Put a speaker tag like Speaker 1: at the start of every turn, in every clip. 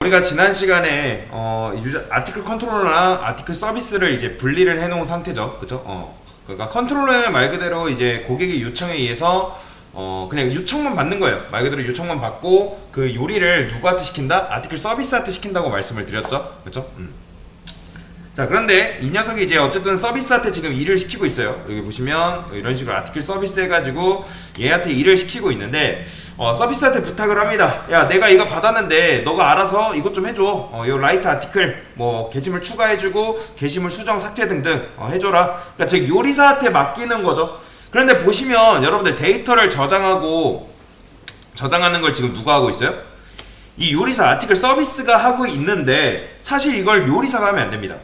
Speaker 1: 우리가 지난 시간에 아티클 컨트롤러랑 아티클 서비스를 이제 분리를 해놓은 상태죠, 그죠? 그러니까 컨트롤러는 말 그대로 이제 고객의 요청에 의해서 그냥 요청만 받는 거예요. 말 그대로 요청만 받고 그 요리를 누구한테 시킨다? 아티클 서비스한테 시킨다고 말씀을 드렸죠, 그죠? 자, 그런데 이 녀석이 이제 어쨌든 서비스한테 지금 일을 시키고 있어요. 여기 보시면 이런 식으로 아티클 서비스 해가지고 얘한테 일을 시키고 있는데 서비스한테 부탁을 합니다. 야, 내가 이거 받았는데 너가 알아서 이것 좀 해줘. 요 라이트 아티클 뭐 게시물 추가해주고 게시물 수정 삭제 등등 해줘라. 그러니까 즉 요리사한테 맡기는 거죠. 그런데 보시면 여러분들 데이터를 저장하는 걸 지금 누가 하고 있어요? 이 요리사 아티클 서비스가 하고 있는데 사실 이걸 요리사가 하면 안 됩니다.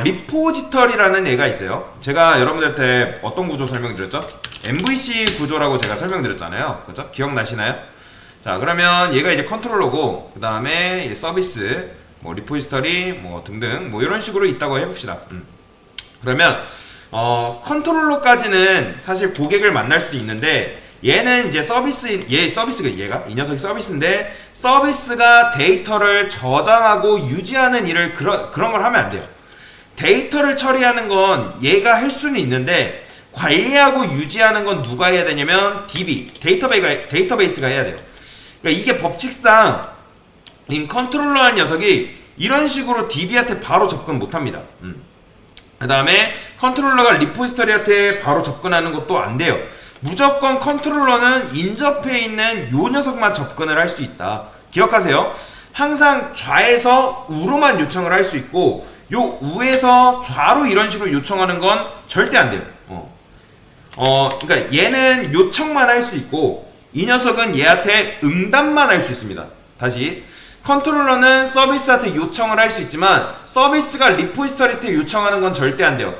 Speaker 1: 리포지터리라는 애가 있어요. 제가 여러분들한테 어떤 구조 설명드렸죠? MVC 구조라고 제가 설명드렸잖아요. 그죠? 기억나시나요? 자, 그러면 얘가 이제 컨트롤러고, 그 다음에 서비스, 뭐 리포지터리, 뭐 등등, 뭐 이런 식으로 있다고 해봅시다. 그러면 컨트롤러까지는 사실 고객을 만날 수도 있는데, 얘는 이제 이 녀석이 서비스인데, 서비스가 데이터를 저장하고 유지하는 일을 그런 걸 하면 안 돼요. 데이터를 처리하는 건 얘가 할 수는 있는데 관리하고 유지하는 건 누가 해야 되냐면 DB, 데이터베이스가 해야 돼요. 그러니까 이게 법칙상 이 컨트롤러라는 녀석이 이런 식으로 DB한테 바로 접근 못합니다. 그 다음에 컨트롤러가 리포지터리한테 바로 접근하는 것도 안 돼요. 무조건 컨트롤러는 인접해 있는 요 녀석만 접근을 할 수 있다. 기억하세요. 항상 좌에서 우로만 요청을 할 수 있고 요 우에서 좌로 이런 식으로 요청하는 건 절대 안 돼요. 그러니까 얘는 요청만 할 수 있고 이 녀석은 얘한테 응답만 할 수 있습니다. 다시 컨트롤러는 서비스한테 요청을 할 수 있지만 서비스가 리포지터리한테 요청하는 건 절대 안 돼요.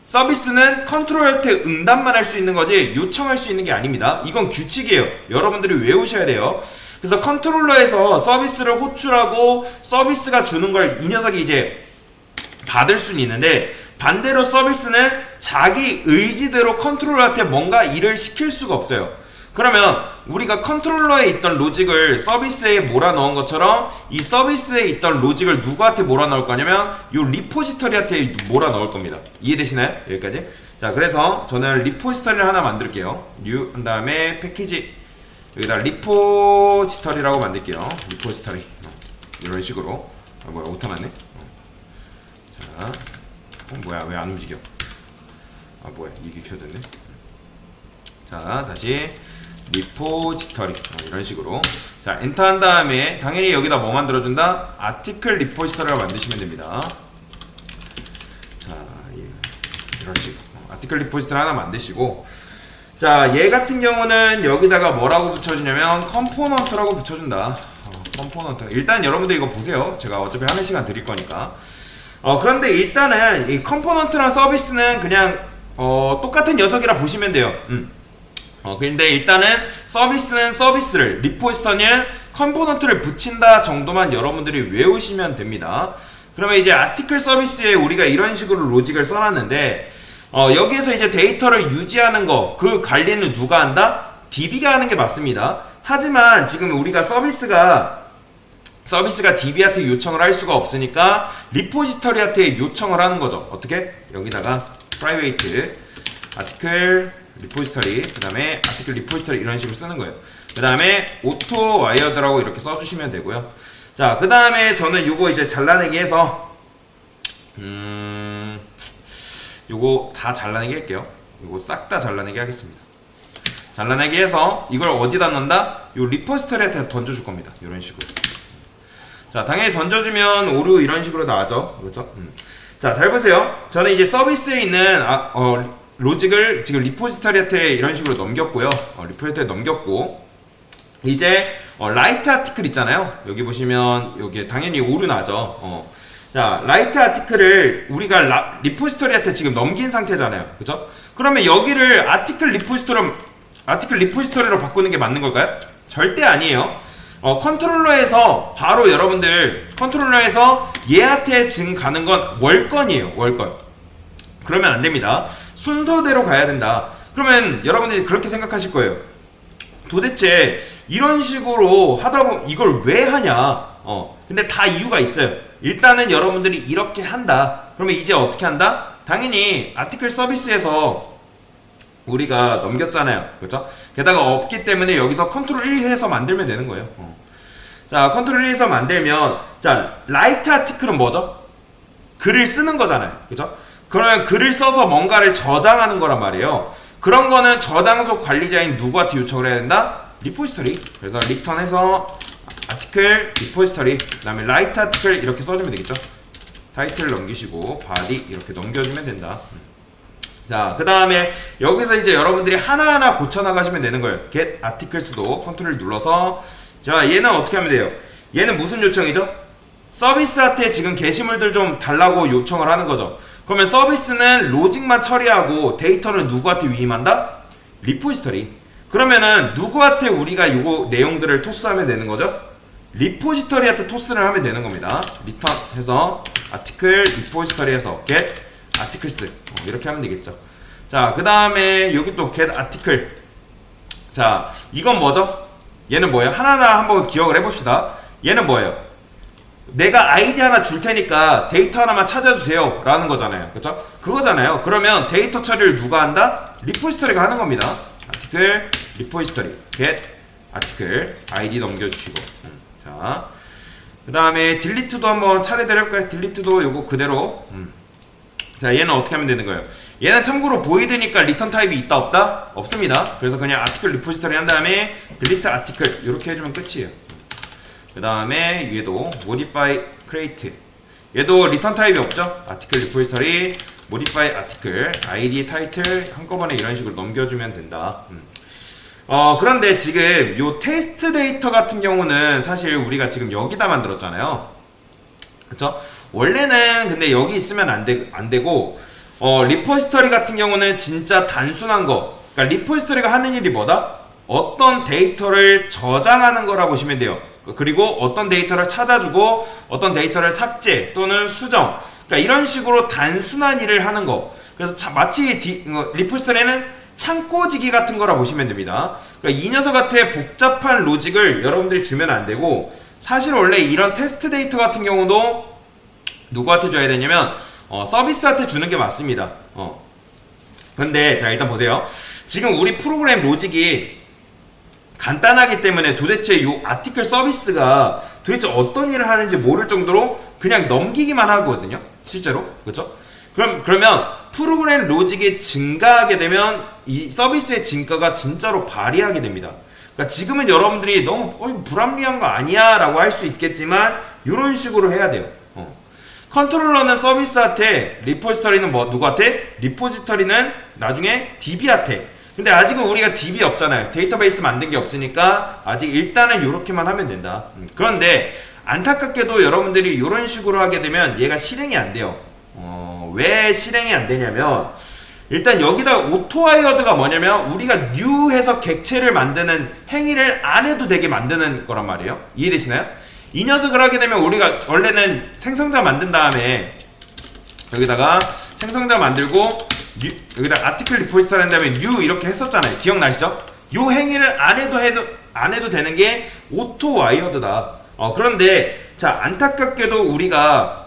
Speaker 1: 서비스는 컨트롤러한테 응답만 할 수 있는 거지 요청할 수 있는 게 아닙니다. 이건 규칙이에요. 여러분들이 외우셔야 돼요. 그래서 컨트롤러에서 서비스를 호출하고 서비스가 주는 걸 이 녀석이 이제 받을 수는 있는데 반대로 서비스는 자기 의지대로 컨트롤러한테 뭔가 일을 시킬 수가 없어요. 그러면 우리가 컨트롤러에 있던 로직을 서비스에 몰아넣은 것처럼 이 서비스에 있던 로직을 누구한테 몰아넣을 거냐면 요 리포지터리한테 몰아넣을 겁니다. 이해되시나요? 여기까지? 자, 그래서 저는 리포지터리를 하나 만들게요. new 한 다음에 패키지 여기다 리포지터리라고 만들게요. 리포지터리 이런 식으로. 뭐야, 오타 맞네. 자, 뭐야, 왜 안 움직여? 뭐야, 이게 켜졌네. 자, 다시 리포지터리 이런 식으로. 자, 엔터 한 다음에 당연히 여기다 뭐 만들어준다? 아티클 리포지터리를 만드시면 됩니다. 자, 이런 식으로 아티클 리포지터리 하나 만드시고, 자, 얘 같은 경우는 여기다가 뭐라고 붙여주냐면 컴포넌트라고 붙여준다. 컴포넌트. 일단 여러분들 이거 보세요. 제가 어차피 하는 시간 드릴 거니까. 그런데 일단은 이 컴포넌트랑 서비스는 그냥 똑같은 녀석이라 보시면 돼요. 근데 일단은 서비스는 서비스를, 리포지터리는 컴포넌트를 붙인다 정도만 여러분들이 외우시면 됩니다. 그러면 이제 아티클 서비스에 우리가 이런 식으로 로직을 써놨는데 여기에서 이제 데이터를 유지하는 거, 그 관리는 누가 한다? DB가 하는 게 맞습니다. 하지만 지금 우리가 서비스가 DB한테 요청을 할 수가 없으니까 리포지터리한테 요청을 하는 거죠. 어떻게? 여기다가 private 아티클 리포지터리, 그 다음에 아티클 리포지터리 이런 식으로 쓰는 거예요. 그 다음에 auto wired라고 이렇게 써주시면 되고요. 자, 그 다음에 저는 요거 이제 잘라내기 해서 요거 다 잘라내기 할게요. 요거 싹 다 잘라내기 하겠습니다. 잘라내기 해서 이걸 어디다 넣는다? 요 리포지터리한테 던져줄 겁니다. 이런 식으로. 자, 당연히 던져주면 오류 이런 식으로 나와죠. 그렇죠? 자, 잘 보세요. 저는 이제 서비스에 있는 로직을 지금 리포지터리한테 이런 식으로 넘겼고요. 리포지터리에 넘겼고, 이제 라이트 아티클 있잖아요. 여기 보시면 여기 당연히 오류 나죠. 자, 라이트 아티클을 우리가 리포지터리한테 지금 넘긴 상태잖아요. 그죠? 그러면 여기를 아티클 리포지터리로 바꾸는 게 맞는 걸까요? 절대 아니에요. 컨트롤러에서 바로 여러분들 컨트롤러에서 얘한테 지금 가는 건 월건이에요. 월건. 그러면 안 됩니다. 순서대로 가야 된다. 그러면 여러분들이 그렇게 생각하실 거예요. 도대체 이런 식으로 하다 보면 이걸 왜 하냐? 근데 다 이유가 있어요. 일단은 여러분들이 이렇게 한다. 그러면 이제 어떻게 한다? 당연히 아티클 서비스에서 우리가 넘겼잖아요. 그렇죠? 게다가 없기 때문에 여기서 컨트롤 1 해서 만들면 되는 거예요. 자, 컨트롤 1 해서 만들면, 자, 라이트 아티클은 뭐죠? 글을 쓰는 거잖아요. 그렇죠? 그러면 글을 써서 뭔가를 저장하는 거란 말이에요. 그런 거는 저장소 관리자인 누구한테 요청을 해야 된다? 리포지터리. 그래서 리턴해서 아티클 리포지터리, 그 다음에 라이트 아티클 이렇게 써주면 되겠죠. 타이틀 넘기시고 바디 이렇게 넘겨주면 된다. 자, 그 다음에 여기서 이제 여러분들이 하나하나 고쳐나가시면 되는 거예요. get articles도 컨트롤 눌러서, 자, 얘는 어떻게 하면 돼요? 얘는 무슨 요청이죠? 서비스한테 지금 게시물들 좀 달라고 요청을 하는 거죠. 그러면 서비스는 로직만 처리하고 데이터는 누구한테 위임한다? 리포지터리. 그러면은 누구한테 우리가 요거 내용들을 토스하면 되는 거죠? 리포지터리한테 토스를 하면 되는 겁니다. 리턴 해서 아티클 리포지터리에서 get articles 이렇게 하면 되겠죠. 자, 그 다음에 여기 또 get article. 자, 이건 뭐죠? 얘는 뭐예요? 하나하나 한번 기억을 해봅시다. 얘는 뭐예요? 내가 아이디 하나 줄 테니까 데이터 하나만 찾아주세요 라는 거잖아요. 그쵸? 그거잖아요. 그러면 데이터 처리를 누가 한다? 리포지터리가 하는 겁니다. 아티클 리포지터리 get 아티클 아이디 넘겨주시고, 자, 그 다음에 딜리트도 한번 차례대로 해볼까요? 딜리트도 요거 그대로. 자, 얘는 어떻게 하면 되는 거예요? 얘는 참고로 보이드니까 리턴 타입이 있다 없다? 없습니다. 그래서 그냥 아티클 리포지터리 한 다음에 딜리트 아티클 이렇게 해주면 끝이에요. 그 다음에 얘도 modify create, 얘도 리턴 타입이 없죠? 아티클 리포지터리 modify 아티클 id 타이틀 한꺼번에 이런 식으로 넘겨주면 된다. 그런데 지금 요 테스트 데이터 같은 경우는 사실 우리가 지금 여기다 만들었잖아요. 그쵸? 원래는 근데 여기 있으면 안 되고, 리포지터리 같은 경우는 진짜 단순한 거, 그러니까 리포지터리가 하는 일이 뭐다? 어떤 데이터를 저장하는 거라 보시면 돼요. 그리고 어떤 데이터를 찾아주고 어떤 데이터를 삭제 또는 수정, 그러니까 이런 식으로 단순한 일을 하는 거. 그래서 마치 리포지터리는 창고지기 같은 거라 보시면 됩니다. 그러니까 이 녀석한테 복잡한 로직을 여러분들이 주면 안 되고, 사실 원래 이런 테스트 데이터 같은 경우도 누구한테 줘야 되냐면 서비스한테 주는 게 맞습니다. 근데 자, 일단 보세요. 지금 우리 프로그램 로직이 간단하기 때문에 도대체 이 아티클 서비스가 도대체 어떤 일을 하는지 모를 정도로 그냥 넘기기만 하거든요, 실제로. 그렇죠? 그러면 프로그램 로직이 증가하게 되면 이 서비스의 진가가 진짜로 발휘하게 됩니다. 그러니까 지금은 여러분들이 너무 불합리한 거 아니야 라고 할 수 있겠지만 이런 식으로 해야 돼요. 컨트롤러는 서비스한테, 리포지터리는 누구한테? 리포지터리는 나중에 DB한테. 근데 아직은 우리가 DB 없잖아요. 데이터베이스 만든 게 없으니까 아직 일단은 이렇게만 하면 된다. 그런데 안타깝게도 여러분들이 이런 식으로 하게 되면 얘가 실행이 안 돼요. 왜 실행이 안 되냐면, 일단 여기다 오토와이어드가 뭐냐면 우리가 new 해서 객체를 만드는 행위를 안 해도 되게 만드는 거란 말이에요. 이해되시나요? 이 녀석을 하게 되면 우리가 원래는 생성자 만든 다음에 여기다가 생성자 만들고 여기다 아티클 리포지터리 한 다음에 new 이렇게 했었잖아요. 기억나시죠? 요 행위를 안 해도 되는 게 오토와이어드다. 그런데 자, 안타깝게도 우리가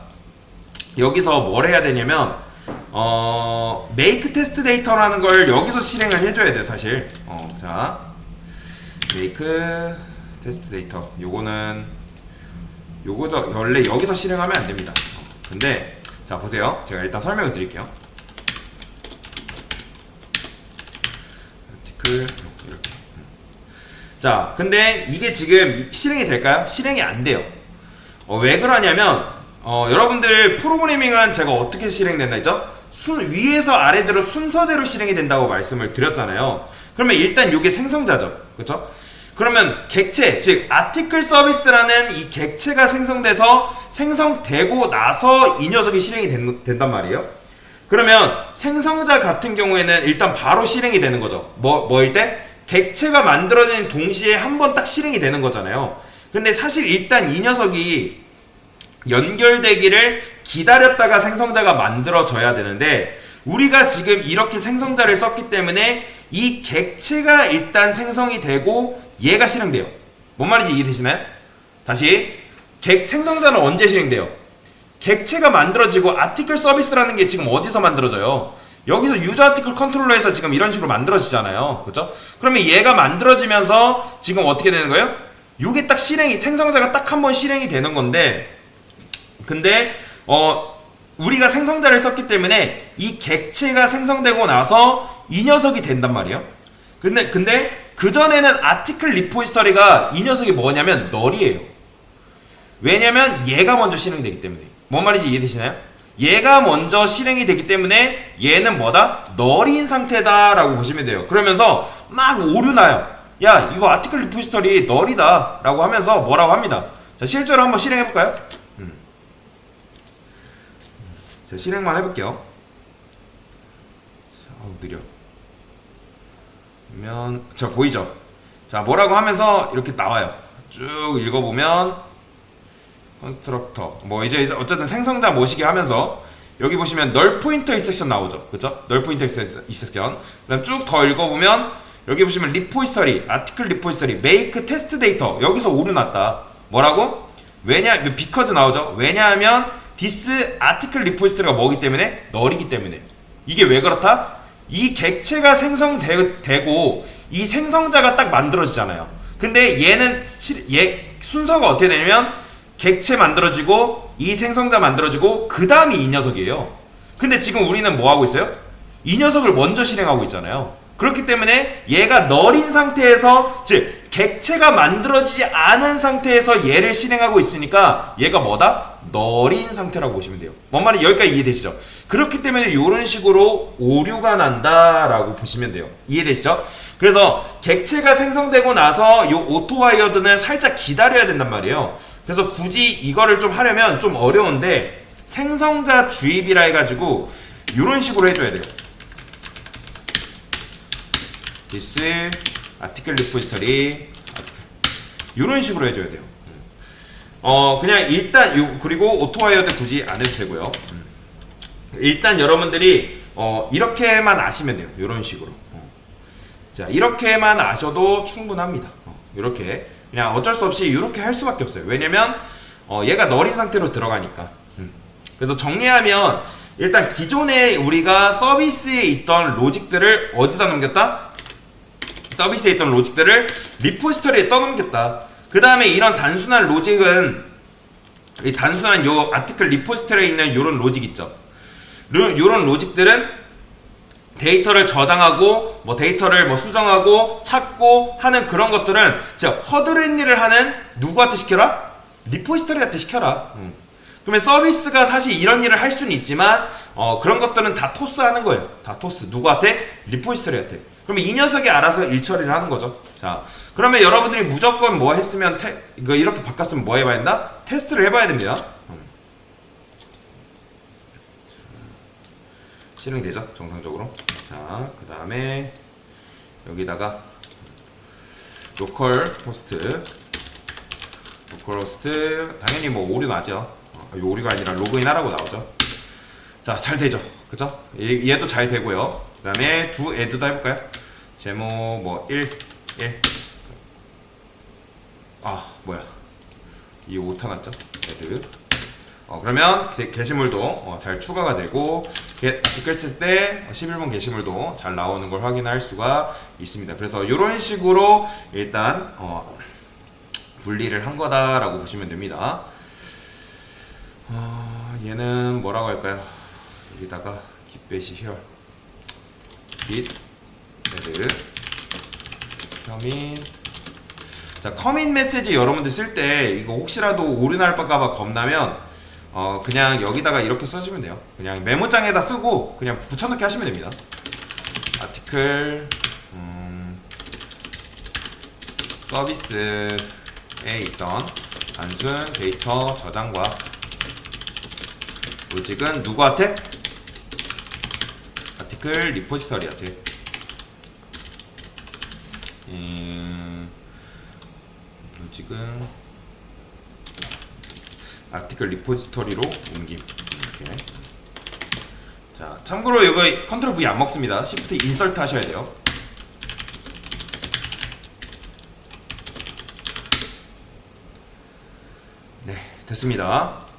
Speaker 1: 여기서 뭘 해야 되냐면 make test data라는 걸 여기서 실행을 해줘야 돼요, 사실. 자, make test data 요거죠. 원래 여기서 실행하면 안 됩니다. 근데 자, 보세요. 제가 일단 설명을 드릴게요. 아티클 이렇게. 자, 근데 이게 지금 실행이 될까요? 실행이 안 돼요. 왜 그러냐면 여러분들 프로그래밍은 제가 어떻게 실행된다 했죠? 위에서 아래대로 순서대로 실행이 된다고 말씀을 드렸잖아요. 그러면 일단 이게 생성자죠. 그렇죠? 그러면 객체, 즉 아티클 서비스라는 이 객체가 생성되고 나서 이 녀석이 실행이 된단 말이에요. 그러면 생성자 같은 경우에는 일단 바로 실행이 되는 거죠. 뭐일 때? 객체가 만들어진 동시에 한 번 딱 실행이 되는 거잖아요. 근데 사실 일단 이 녀석이 연결되기를 기다렸다가 생성자가 만들어져야 되는데, 우리가 지금 이렇게 생성자를 썼기 때문에 이 객체가 일단 생성이 되고 얘가 실행돼요. 뭔 말인지 이해되시나요? 다시, 생성자는 언제 실행돼요? 객체가 만들어지고 아티클 서비스라는 게 지금 어디서 만들어져요? 여기서 유저 아티클 컨트롤러에서 지금 이런 식으로 만들어지잖아요. 그죠? 그러면 얘가 만들어지면서 지금 어떻게 되는 거예요? 요게 딱 생성자가 딱 한 번 실행이 되는 건데, 근데 우리가 생성자를 썼기 때문에 이 객체가 생성되고 나서 이 녀석이 된단 말이에요. 근데 그 전에는 아티클 리포지터리가 이 녀석이 뭐냐면 널이에요. 왜냐면 얘가 먼저 실행이 되기 때문에. 뭔 말인지 이해되시나요? 얘가 먼저 실행이 되기 때문에 얘는 뭐다? 널인 상태다 라고 보시면 돼요. 그러면서 막 오류나요. 야, 이거 아티클 리포지터리 널이다 라고 하면서 뭐라고 합니다. 자, 실제로 한번 실행해볼까요? 자, 실행만 해볼게요. 느려. 그러면 자, 보이죠? 자, 뭐라고 하면서 이렇게 나와요. 쭉 읽어보면 컨스트럭터 뭐 이제 어쨌든 생성자 모시게 하면서 여기 보시면 널 포인터 인섹션 나오죠. 그쵸? 널 포인터 인섹션. 그다음 쭉 더 읽어보면 여기 보시면 리포지터리, 아티클 리포지터리, 메이크 테스트 데이터 여기서 오류 났다. 뭐라고? because 나오죠. 왜냐하면 this 아티클 리포지터리가 뭐기 때문에? 널이기 때문에. 이게 왜 그렇다? 이 객체가 생성되고 이 생성자가 딱 만들어지잖아요. 근데 얘는 순서가 어떻게 되냐면 객체 만들어지고 이 생성자 만들어지고 그 다음이 이 녀석이에요. 근데 지금 우리는 뭐 하고 있어요? 이 녀석을 먼저 실행하고 있잖아요. 그렇기 때문에 얘가 널인 상태에서, 즉 객체가 만들어지지 않은 상태에서 얘를 실행하고 있으니까 얘가 뭐다? 널인 상태라고 보시면 돼요. 뭔 말인지 여기까지 이해되시죠? 그렇기 때문에 이런 식으로 오류가 난다라고 보시면 돼요. 이해되시죠? 그래서 객체가 생성되고 나서 이 오토와이어드는 살짝 기다려야 된단 말이에요. 그래서 굳이 이거를 좀 하려면 좀 어려운데 생성자 주입이라 해가지고 이런 식으로 해줘야 돼요. this article repository 이런 식으로 해줘야 돼요. 그냥 일단 그리고 오토와이어드 굳이 안 해도 되고요. 일단 여러분들이 이렇게만 아시면 돼요. 이런 식으로. 자, 이렇게만 아셔도 충분합니다. 이렇게 그냥 어쩔 수 없이 이렇게 할 수밖에 없어요. 왜냐면 얘가 널인 상태로 들어가니까. 그래서 정리하면 일단 기존에 우리가 서비스에 있던 로직들을 어디다 넘겼다? 서비스에 있던 로직들을 리포지터리에 떠넘겼다. 그 다음에 이런 단순한 로직은 이 단순한 요 아티클 리포지터리에 있는 요런 로직 있죠. 요런 로직들은 데이터를 저장하고 뭐 데이터를 뭐 수정하고 찾고 하는 그런 것들은 진짜 허드렛 일을 하는 누구한테 시켜라? 리포지터리한테 시켜라. 그러면 서비스가 사실 이런 일을 할 수는 있지만 그런 것들은 다 토스하는 거예요. 다 토스. 누구한테? 리포지터리한테. 그러면 이 녀석이 알아서 일 처리를 하는 거죠. 자, 그러면 여러분들이 무조건 뭐 했으면 이거 이렇게 바꿨으면 뭐 해봐야 된다? 테스트를 해봐야 됩니다. 실행되죠? 정상적으로. 자, 그 다음에 여기다가 로컬 호스트 당연히 뭐 오류 나죠. 오류가 아니라 로그인 하라고 나오죠. 자, 잘 되죠. 그죠? 얘도 잘 되고요. 그 다음에 do add도 해볼까요? 제목 뭐 1 뭐야 이 오타 났죠? add. 그러면 게시물도 잘 추가가 되고 댓글 쓸 때 11번 게시물도 잘 나오는 걸 확인할 수가 있습니다. 그래서 이런 식으로 일단 분리를 한 거다라고 보시면 됩니다. 얘는 뭐라고 할까요? 여기다가 git here git add commit. 자, 커밋 메시지 여러분들 쓸 때 이거 혹시라도 오류 날까봐 겁나면 그냥 여기다가 이렇게 써주면 돼요. 그냥 메모장에다 쓰고 그냥 붙여넣기 하시면 됩니다. 아티클 서비스에 있던 단순 데이터 저장과 로직은 누구한테? 아티클 리포지터리한테. 로직은 아티클 리포지터리로 옮김. 이렇게. 자, 참고로 이거 컨트롤 V 안 먹습니다. Shift 인서트 하셔야 돼요. 네, 됐습니다.